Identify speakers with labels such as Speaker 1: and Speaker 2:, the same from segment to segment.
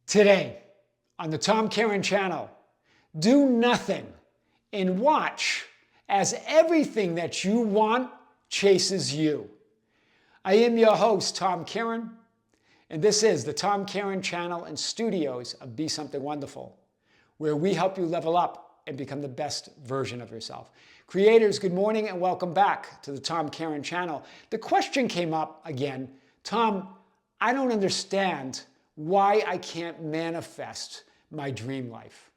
Speaker 1: Today, on the Tom Kearin Channel, do nothing and watch as everything that you want chases you. I am your host, Tom Kearin, and this is the Tom Kearin Channel and studios of Be Something Wonderful, where we help you level up and become the best version of yourself. Creators, good morning and welcome back to the Tom Kearin Channel. The question came up again, Tom, I don't understand why I can't manifest my dream life.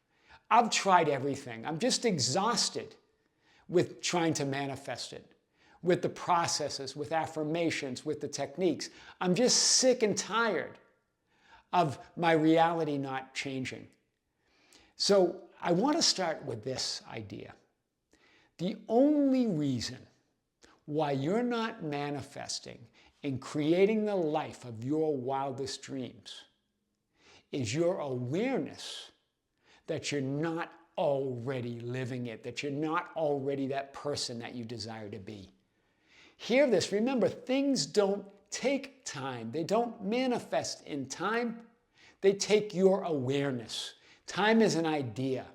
Speaker 1: I've tried everything. I'm just exhausted with trying to manifest it, with the processes, with affirmations, with the techniques. I'm just sick and tired of my reality not changing. So I want to start with this idea. The only reason why you're not manifesting and creating the life of your wildest dreams is your awareness that you're not already living it, that you're not already that person that you desire to be. Hear this. Remember, things don't take time. They don't manifest in time. They take your awareness. Time is an idea.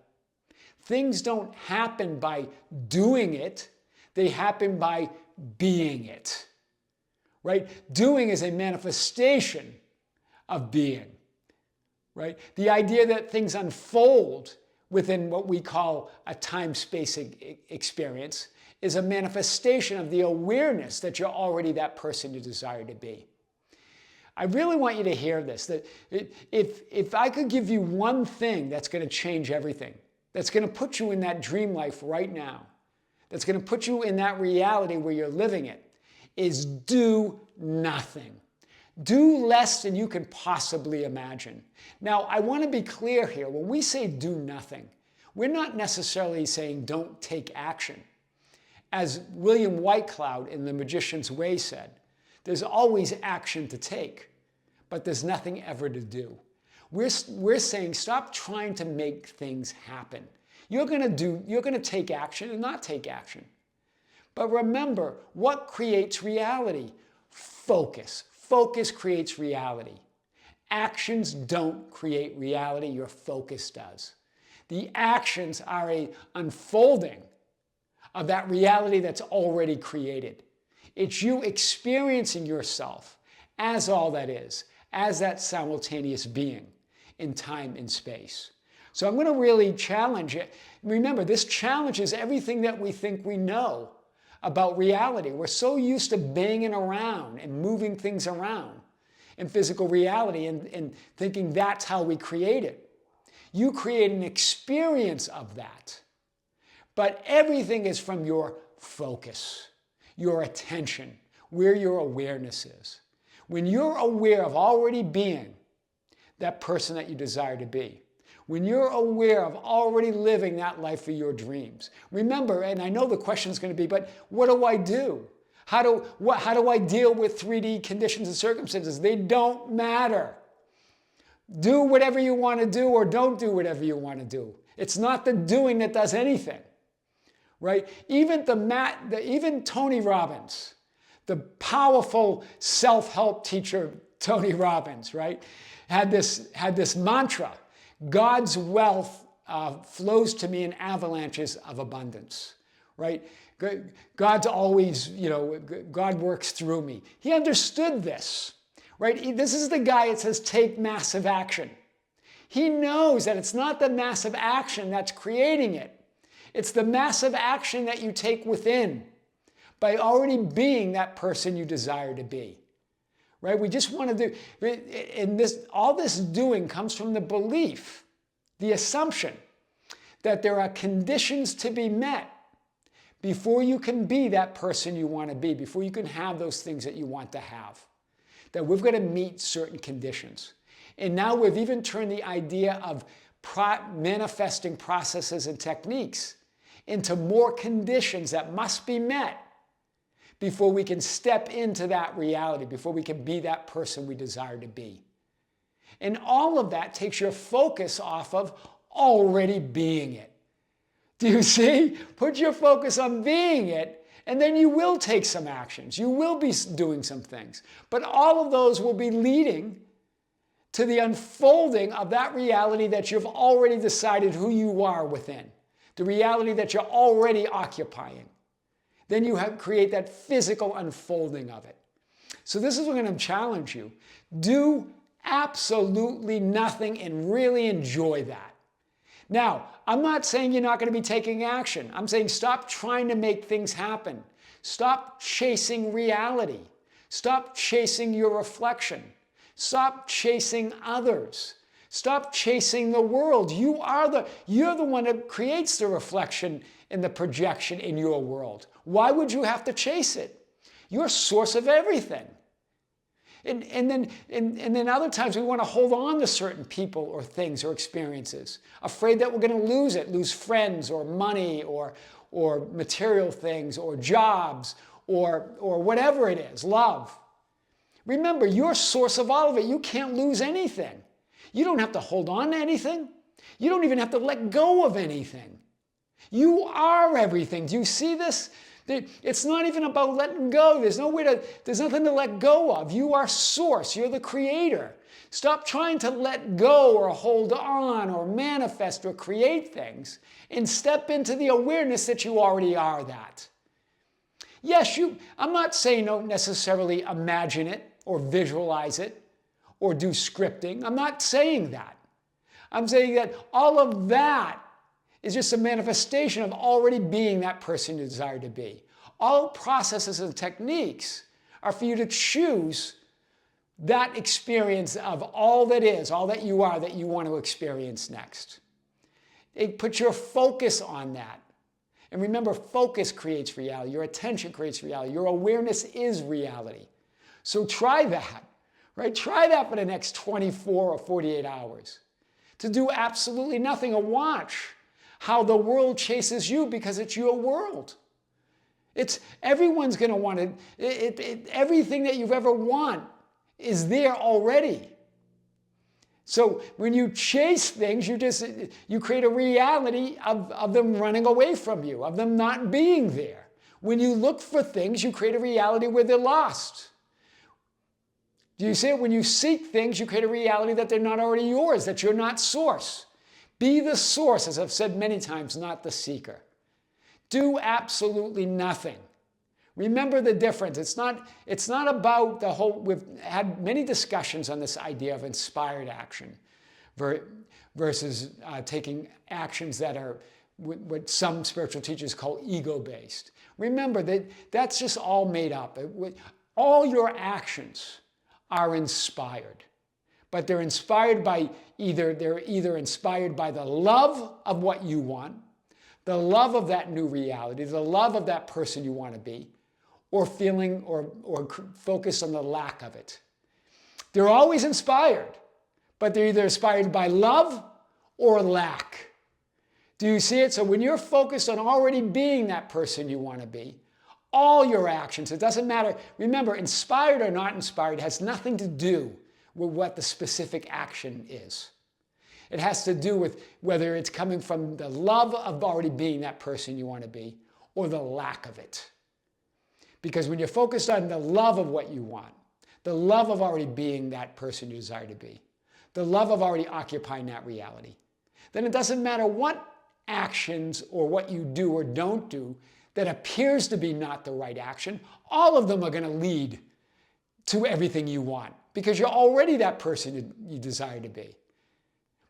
Speaker 1: Things don't happen by doing it. They happen by being it. Right? Doing is a manifestation of being. Right? The idea that things unfold within what we call a time-space experience is a manifestation of the awareness that you're already that person you desire to be. I really want you to hear this, that if I could give you one thing that's going to change everything, that's going to put you in that dream life right now, that's going to put you in that reality where you're living it, is do nothing. Do less than you can possibly imagine. Now, I want to be clear here. When we say do nothing, we're not necessarily saying don't take action. As William Whitecloud in The Magician's Way said, there's always action to take, but there's nothing ever to do. We're saying stop trying to make things happen. You're going to take action and not take action. But remember, what creates reality? Focus. Focus creates reality. Actions don't create reality, your focus does. The actions are an unfolding of that reality that's already created. It's you experiencing yourself as all that is, as that simultaneous being in time and space. So I'm going to really challenge it. Remember, this challenges everything that we think we know about reality. We're so used to banging around and moving things around in physical reality and thinking that's how we create it. You create an experience of that. But everything is from your focus, your attention, where your awareness is. When you're aware of already being that person that you desire to be, when you're aware of already living that life of your dreams. Remember, and I know the question is going to be, but what do I do? How do I deal with 3D conditions and circumstances? They don't matter. Do whatever you want to do or don't do whatever you want to do. It's not the doing that does anything. Right? Even Tony Robbins, the powerful self-help teacher Tony Robbins, right, had this mantra. God's wealth flows to me in avalanches of abundance, right? God's always, God works through me. He understood this, right? This is the guy that says, take massive action. He knows that it's not the massive action that's creating it. It's the massive action that you take within by already being that person you desire to be. Right? We just want to do, and all this doing comes from the belief, the assumption that there are conditions to be met before you can be that person you want to be, before you can have those things that you want to have. That we've got to meet certain conditions. And now we've even turned the idea of manifesting processes and techniques into more conditions that must be met before we can step into that reality, before we can be that person we desire to be. And all of that takes your focus off of already being it. Do you see? Put your focus on being it, and then you will take some actions. You will be doing some things. But all of those will be leading to the unfolding of that reality that you've already decided who you are within, the reality that you're already occupying. Then you create that physical unfolding of it. So this is what I'm going to challenge you. Do absolutely nothing and really enjoy that. Now, I'm not saying you're not going to be taking action. I'm saying stop trying to make things happen. Stop chasing reality. Stop chasing your reflection. Stop chasing others. Stop chasing the world. You're the one that creates the reflection and the projection in your world. Why would you have to chase it? You're source of everything. And then other times we want to hold on to certain people or things or experiences, afraid that we're going to lose friends or money or material things or jobs or whatever it is, love. Remember, you're source of all of it. You can't lose anything. You don't have to hold on to anything. You don't even have to let go of anything. You are everything. Do you see this? It's not even about letting go. There's nothing to let go of. You are source. You're the creator. Stop trying to let go or hold on or manifest or create things and step into the awareness that you already are that. Yes, I'm not saying don't necessarily imagine it or visualize it or do scripting. I'm not saying that. I'm saying that all of that is just a manifestation of already being that person you desire to be. All processes and techniques are for you to choose that experience of all that is, all that you are, that you want to experience next. Put your focus on that. And remember, focus creates reality. Your attention creates reality. Your awareness is reality. So try that, right? Try that for the next 24 or 48 hours. To do absolutely nothing and watch how the world chases you because it's your world. Everyone's going to want it. Everything that you've ever want is there already. So when you chase things, you create a reality of them running away from you, of them not being there. When you look for things, you create a reality where they're lost. Do you see it? When you seek things, you create a reality that they're not already yours, that you're not source. Be the source, as I've said many times, not the seeker. Do absolutely nothing. Remember the difference. It's not about the whole, we've had many discussions on this idea of inspired action versus taking actions that are what some spiritual teachers call ego-based. Remember that that's just all made up. All your actions are inspired, but they're inspired by either inspired by the love of what you want, the love of that new reality, the love of that person you want to be, or feeling or focus on the lack of it. They're always inspired, but they're either inspired by love or lack. Do you see it? So when you're focused on already being that person you want to be, all your actions, it doesn't matter. Remember, inspired or not inspired has nothing to do with what the specific action is. It has to do with whether it's coming from the love of already being that person you want to be or the lack of it. Because when you're focused on the love of what you want, the love of already being that person you desire to be, the love of already occupying that reality, then it doesn't matter what actions or what you do or don't do that appears to be not the right action, all of them are going to lead to everything you want because you're already that person you desire to be.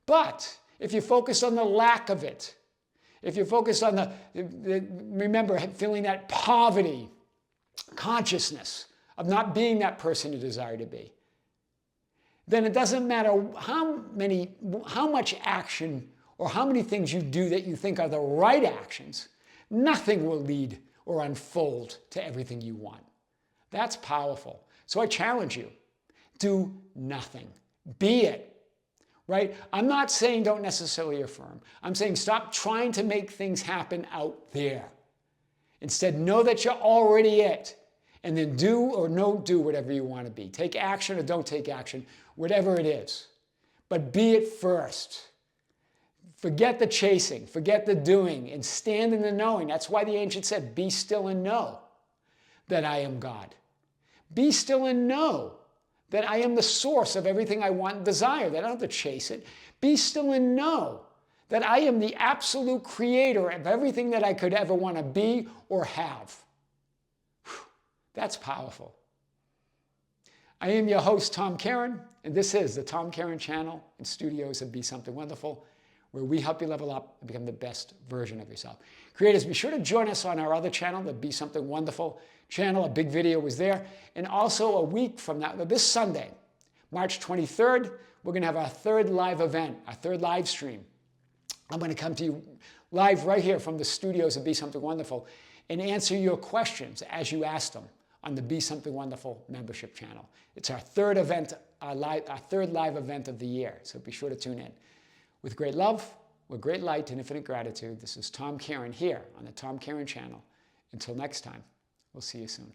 Speaker 1: But if you focus on the lack of it, if you focus on remember, feeling that poverty, consciousness of not being that person you desire to be, then it doesn't matter how much action or how many things you do that you think are the right actions, nothing will lead or unfold to everything you want. That's powerful. So I challenge you, do nothing. Be it. Right? I'm not saying don't necessarily affirm. I'm saying stop trying to make things happen out there. Instead, know that you're already it. And then do or don't do whatever you want to be. Take action or don't take action, whatever it is. But be it first. Forget the chasing, forget the doing, and stand in the knowing. That's why the ancient said, be still and know that I am God. Be still and know that I am the source of everything I want and desire, that I don't have to chase it. Be still and know that I am the absolute creator of everything that I could ever want to be or have. Whew, that's powerful. I am your host, Tom Kearin, and this is the Tom Kearin Channel and studios of Be Something Wonderful, where we help you level up and become the best version of yourself. Creators, be sure to join us on our other channel, the Be Something Wonderful channel. A big video is there. And also a week from now, this Sunday, March 23rd, we're going to have our third live event, our third live stream. I'm going to come to you live right here from the studios of Be Something Wonderful and answer your questions as you ask them on the Be Something Wonderful membership channel. It's our third event, our third live event of the year, so be sure to tune in. With great love, with great light and infinite gratitude, this is Tom Kearin here on the Tom Kearin Channel. Until next time, we'll see you soon.